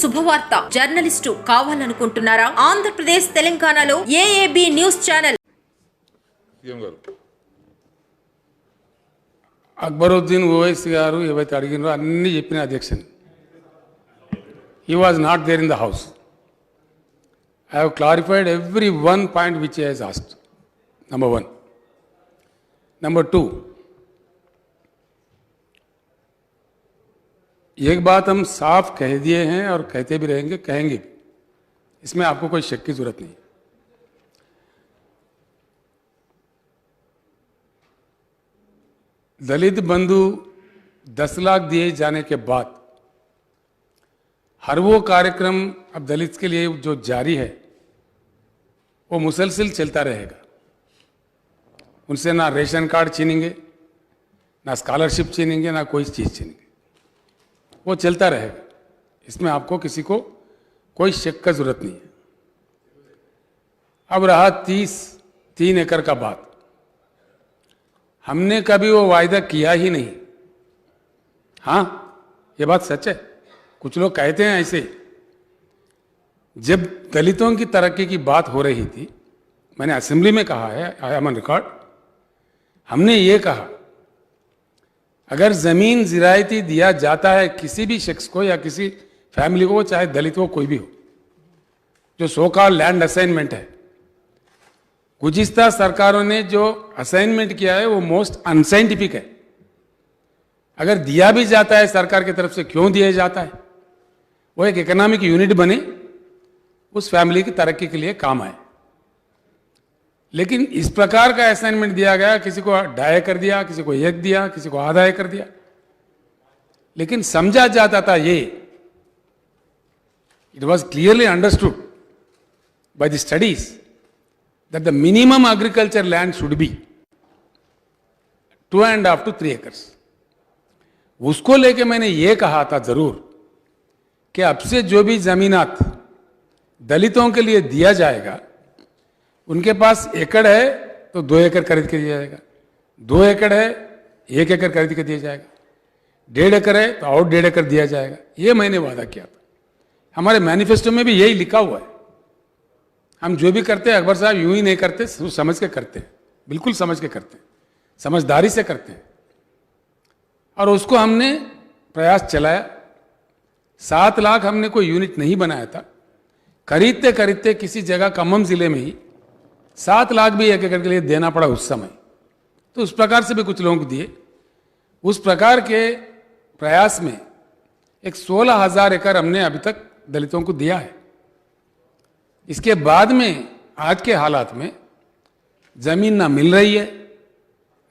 శుభవార్త జర్నలిస్టు కావాలనుకుంటున్నారా? ఆంధ్రప్రదేశ్ తెలంగాణలో ఏఏబీ news channel Akbaruddin Owaisi గారు ఏవైతే అడిగినారో అన్ని చెప్పిన అధ్యక్షుని. He was not there in the house. I have clarified every one point which he has asked. Number one. Number two, एक बात हम साफ कह दिए हैं और कहते भी रहेंगे, कहेंगे भी, इसमें आपको कोई शक की जरूरत नहीं. दलित बंधु 10 लाख दिए जाने के बाद हर वो कार्यक्रम अब दलित के लिए जो जारी है वो मुसलसल चलता रहेगा. उनसे ना रेशन कार्ड छीनेंगे, ना स्कॉलरशिप छीनेंगे, ना कोई चीज़ छीनेंगे, वो चलता रहेगा. इसमें आपको किसी को कोई शक का जरूरत नहीं है. अब रहा 3 एकड़ का बात. हमने कभी वो वायदा किया ही नहीं. हाँ, ये बात सच है. कुछ लोग कहते हैं ऐसे. जब दलितों की तरक्की की बात हो रही थी, मैंने असेंबली में कहा है, आई एम ऑन रिकॉर्ड, हमने ये कहा अगर जमीन जिरायती दिया जाता है किसी भी शख्स को या किसी फैमिली को, चाहे दलित हो कोई भी हो, जो सो कॉल्ड लैंड असाइनमेंट है, गुज़िश्ता सरकारों ने जो असाइनमेंट किया है वो मोस्ट अनसाइंटिफिक है. अगर दिया भी जाता है सरकार की तरफ से, क्यों दिया जाता है? वो एक इकोनॉमिक यूनिट बने, उस फैमिली की तरक्की के लिए काम आए. लेकिन इस प्रकार का असाइनमेंट दिया गया, किसी को 2.5 एकड़ दिया, किसी को 1 दिया, किसी को आधा एकड़ दिया. लेकिन समझा जाता था ये, it was clearly understood by the studies that the minimum agriculture land should be 2.5 to 3 acres. उसको लेके मैंने ये कहा था जरूर कि अब से जो भी जमीनात दलितों के लिए दिया जाएगा, उनके पास एकड़ है तो 2 एकड़ खरीद के दिया जाएगा, 2 एकड़ है 1 एकड़ खरीद के दिया जाएगा, 1.5 एकड़ है तो और 1.5 एकड़ दिया जाएगा. ये मैंने वादा किया था. हमारे मैनिफेस्टो में भी यही लिखा हुआ है. हम जो भी करते हैं अकबर साहब यूं ही नहीं करते, समझ के करते हैं, बिल्कुल समझ के करते हैं, समझदारी से करते हैं. और उसको हमने प्रयास चलाया. 7 लाख हमने कोई यूनिट नहीं बनाया था. खरीदते खरीदते किसी जगह खम्मम जिले में ही 7 लाख भी 1 एकड़ के लिए देना पड़ा उस समय. तो उस प्रकार से भी कुछ लोगों को दिए. उस प्रकार के प्रयास में एक 16,000 एकड़ हमने अभी तक दलितों को दिया है. इसके बाद में आज के हालात में जमीन ना मिल रही है,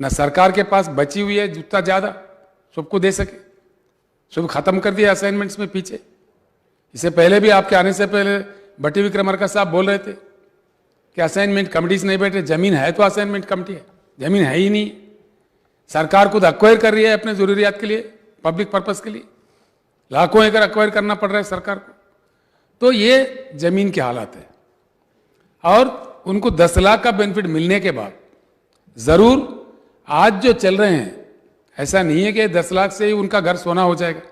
ना सरकार के पास बची हुई है जितना ज्यादा सबको दे सके. सब खत्म कर दिया असाइनमेंट्स में पीछे. इससे पहले भी आपके आने से पहले भट्टी विक्रमार्का साहब बोल रहे थे कि असाइनमेंट कमिटीज नहीं बैठे. जमीन है तो असाइनमेंट कमिटी है, जमीन है ही नहीं. सरकार खुद अक्वायर कर रही है अपने जरूरियात के लिए, पब्लिक पर्पज के लिए. लाखों एकड़ अक्वायर करना पड़ रहा है सरकार को. तो ये जमीन के हालात है. और उनको 10 लाख का बेनिफिट मिलने के बाद जरूर आज जो चल रहे हैं, ऐसा नहीं है कि 10 लाख से ही उनका घर सोना हो जाएगा.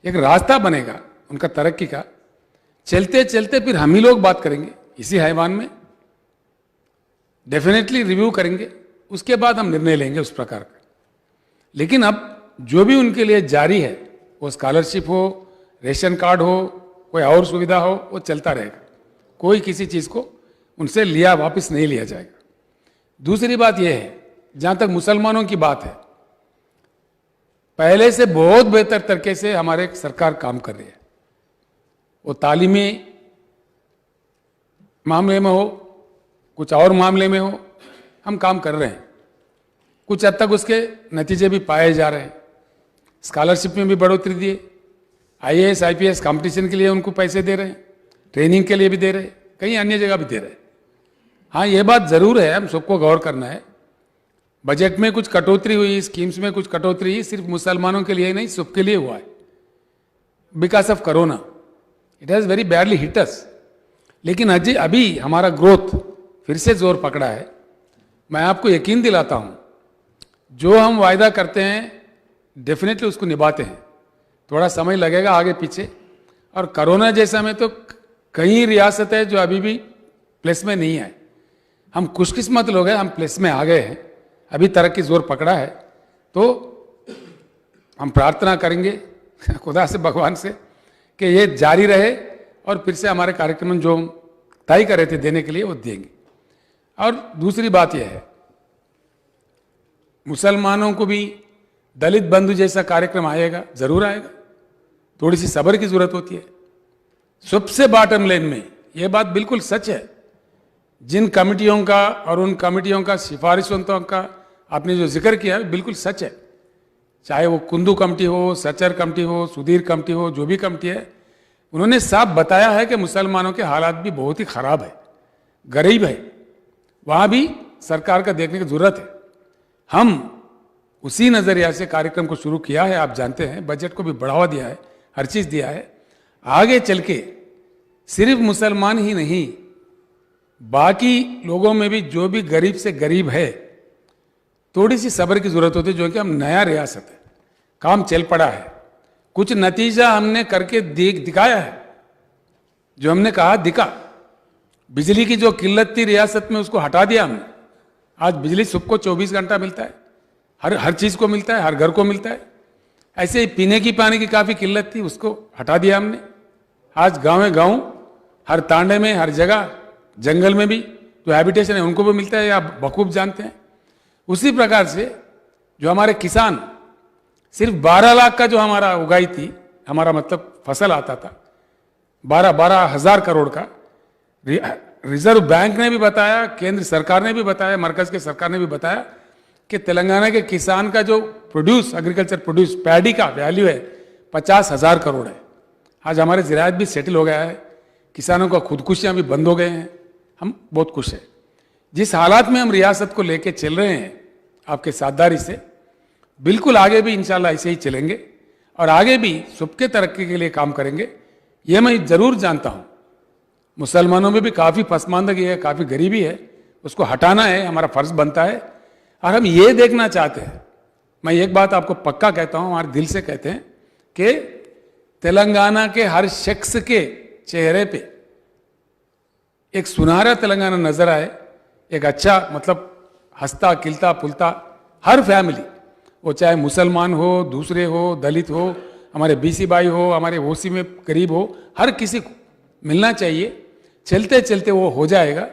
एक रास्ता बनेगा उनका तरक्की का. चलते चलते फिर हम ही लोग बात करेंगे इसी हैवान में, डेफिनेटली रिव्यू करेंगे. उसके बाद हम निर्णय लेंगे उस प्रकार का. लेकिन अब जो भी उनके लिए जारी है, वो स्कॉलरशिप हो, रेशन कार्ड हो, कोई और सुविधा हो, वो चलता रहेगा. कोई किसी चीज को उनसे लिया वापस नहीं लिया जाएगा. दूसरी बात यह है, जहां तक मुसलमानों की बात है, पहले से बहुत बेहतर तरीके से हमारे सरकार काम कर रही है. वो तालीमी मामले में हो, कुछ और मामले में हो, हम काम कर रहे हैं. कुछ हद तक उसके नतीजे भी पाए जा रहे हैं. स्कॉलरशिप में भी बढ़ोतरी दिए, IAS IPS कंपटीशन के लिए उनको पैसे दे रहे हैं, ट्रेनिंग के लिए भी दे रहे हैं, कहीं अन्य जगह भी दे रहे हैं. हाँ, ये बात जरूर है, हम सबको गौर करना है. बजट में कुछ कटौती हुई, स्कीम्स में कुछ कटौती हुई, सिर्फ मुसलमानों के लिए नहीं, सबके लिए हुआ है. Because of corona it has very badly hit us. लेकिन अभी हमारा ग्रोथ फिर से जोर पकड़ा है. मैं आपको यकीन दिलाता हूं, जो हम वायदा करते हैं डेफिनेटली उसको निभाते हैं. थोड़ा समय लगेगा आगे पीछे, और कोरोना जैसा में तो कई रियासत है जो अभी भी प्लस में नहीं आए। हम खुशकिस्मत लोग हैं, हम प्लस में आ गए हैं, अभी तरक्की जोर पकड़ा है। तो हम प्रार्थना करेंगे खुदा से, भगवान से, कि ये जारी रहे और फिर से हमारे कार्यक्रम जो तय कर रहे थे देने के लिए वो देंगे। और दूसरी बात यह है, मुसलमानों को भी दलित बंधु जैसा कार्यक्रम आएगा, जरूर आएगा। थोड़ी सी सब्र की जरूरत होती है। सबसे बॉटम लाइन में यह बात बिल्कुल सच है, जिन कमिटियों का और उन कमिटियों का सिफारिशों का आपने जो जिक्र किया बिल्कुल सच है। चाहे वो कुंदू कमेटी हो, सचर कमेटी हो, सुधीर कमेटी हो, जो भी कमेटी है, उन्होंने साफ बताया है कि मुसलमानों के हालात भी बहुत ही खराब है, गरीब है। वहां भी सरकार का देखने की जरूरत है। हम उसी नजरिया से कार्यक्रम को शुरू किया है। आप जानते हैं बजट को भी बढ़ावा दिया है, हर चीज दिया है। आगे चल के सिर्फ मुसलमान ही नहीं, बाकी लोगों में भी जो भी गरीब से गरीब है, थोड़ी सी सब्र की जरूरत होती है। जो कि हम नया रियासत है, काम चल पड़ा है, कुछ नतीजा हमने करके दिखाया है। जो हमने कहा दिखा। बिजली की जो किल्लत थी रियासत में, उसको हटा दिया हमने। आज बिजली सबको 24 घंटा मिलता है, हर चीज को मिलता है, हर घर को मिलता है। ऐसे ही पीने की पानी की काफी किल्लत थी, उसको हटा दिया हमने। आज गांव हर तांडे में, हर जगह, जंगल में भी जो हैबिटेशन है उनको भी मिलता है, आप बखूब जानते हैं। उसी प्रकार से जो हमारे किसान, सिर्फ 12 लाख का जो हमारा उगाई थी, हमारा मतलब फसल आता था 12 हजार करोड़ का। रिजर्व बैंक ने भी बताया, केंद्र सरकार ने भी बताया, मरकज के सरकार ने भी बताया कि तेलंगाना के किसान का जो प्रोड्यूस, एग्रीकल्चर प्रोड्यूस, पैडी का वैल्यू है 50,000 करोड़ है। आज हमारे ज़राअत भी सेटल हो गया है, किसानों का खुदकुशियां भी बंद हो गए हैं। हम बहुत खुश हैं। जिस हालात में हम रियासत को लेके चल रहे हैं आपके साझेदारी से, बिल्कुल आगे भी इंशाल्लाह ऐसे ही चलेंगे और आगे भी सबके तरक्की के लिए काम करेंगे। ये मैं जरूर जानता हूँ मुसलमानों में भी काफ़ी पसमानदगी है, काफ़ी गरीबी है, उसको हटाना है, हमारा फर्ज बनता है। और हम ये देखना चाहते हैं, मैं एक बात आपको पक्का कहता हूँ, हमारे दिल से कहते हैं कि तेलंगाना के हर शख्स के चेहरे पे एक सुनहरा तेलंगाना नजर आए, एक अच्छा मतलब हंसता खिलता फुलता हर फैमिली, वो चाहे मुसलमान हो, दूसरे हो, दलित हो, हमारे बीसी भाई हो, हमारे ओसी में गरीब हो, हर किसी को मिलना चाहिए। चलते चलते वो हो जाएगा।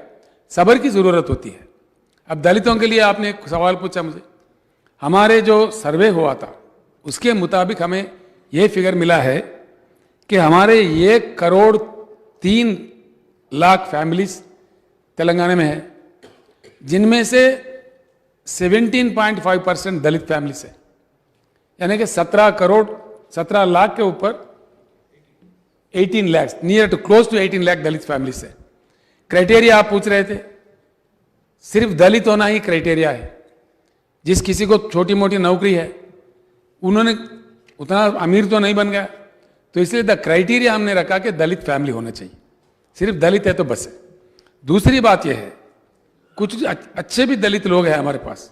सब्र की ज़रूरत होती है। अब दलितों के लिए आपने एक सवाल पूछा मुझे, हमारे जो सर्वे हुआ था उसके मुताबिक हमें ये फिगर मिला है कि हमारे 1,03,00,000 फैमिलीज तेलंगाना में है, जिनमें से 17.5% दलित फैमिलीज है। यानी कि 17 लाख के ऊपर 18 lakh, near to close to 18 lakh दलित फैमिलीज है। क्राइटेरिया आप पूछ रहे थे, सिर्फ दलित होना ही क्राइटेरिया है। जिस किसी को छोटी मोटी नौकरी है, उन्होंने उतना अमीर तो नहीं बन गया, तो इसलिए द क्राइटेरिया हमने रखा कि दलित फैमिली होना चाहिए। सिर्फ दलित है तो बस है। दूसरी बात यह है, कुछ अच्छे भी दलित लोग हैं हमारे पास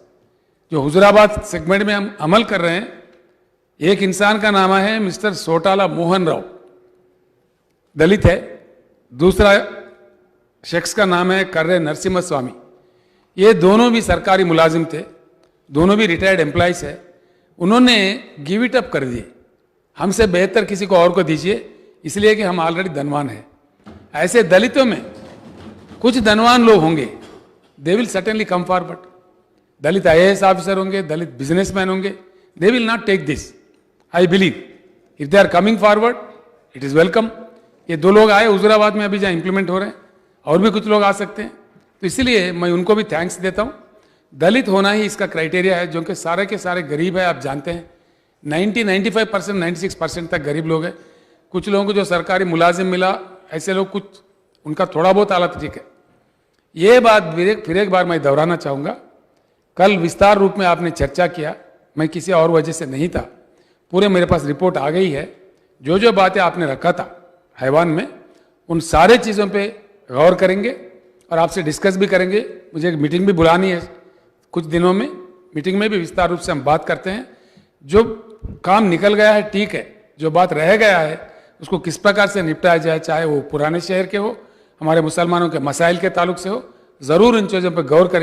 जो हुजूराबाद सेगमेंट में हम अमल कर रहे हैं। एक इंसान का नाम है मिस्टर सोटाला मोहन राव, दलित है। दूसरा शख्स का नाम है कर्रे नरसिम्हा स्वामी। ये दोनों भी सरकारी मुलाजिम थे, दोनों भी रिटायर्ड एम्प्लॉइज है। उन्होंने गिव इट अप कर दिए, हमसे बेहतर किसी को और को दीजिए, इसलिए कि हम ऑलरेडी धनवान हैं। ऐसे दलितों में कुछ धनवान लोग होंगे, they will certainly come forward. दलित IAS ऑफिसर होंगे, दलित बिजनेसमैन होंगे, they will not take this. I believe if they are coming forward it is welcome. ये 2 लोग आए हुजूराबाद में, अभी जहाँ इंप्लीमेंट हो रहे हैं, और भी कुछ लोग आ सकते हैं, तो इसलिए मैं उनको भी थैंक्स देता हूँ। दलित होना ही इसका क्राइटेरिया है, जो कि सारे के सारे गरीब है। आप जानते हैं 95%, 96% तक गरीब लोग हैं। कुछ लोगों को जो सरकारी मुलाजिम मिला, ऐसे लोग कुछ उनका थोड़ा बहुत हालत ठीक है। ये बात फिर एक बार मैं दोहराना चाहूँगा। कल विस्तार रूप में आपने चर्चा किया, मैं किसी और वजह से नहीं था, पूरे मेरे पास रिपोर्ट आ गई है। जो जो बातें आपने रखा था हैवान में, उन सारे चीज़ों पे गौर करेंगे और आपसे डिस्कस भी करेंगे। मुझे एक मीटिंग भी बुलानी है कुछ दिनों में, मीटिंग में भी विस्तार रूप से हम बात करते हैं। जो काम निकल गया है ठीक है, जो बात रह गया है उसको किस प्रकार से निपटाया जाए, चाहे वो पुराने शहर के हो, हमारे मुसलमानों के मसाइल के ताल्लुक से हो, ज़रूर इन चीज़ों पर गौर करेंगे।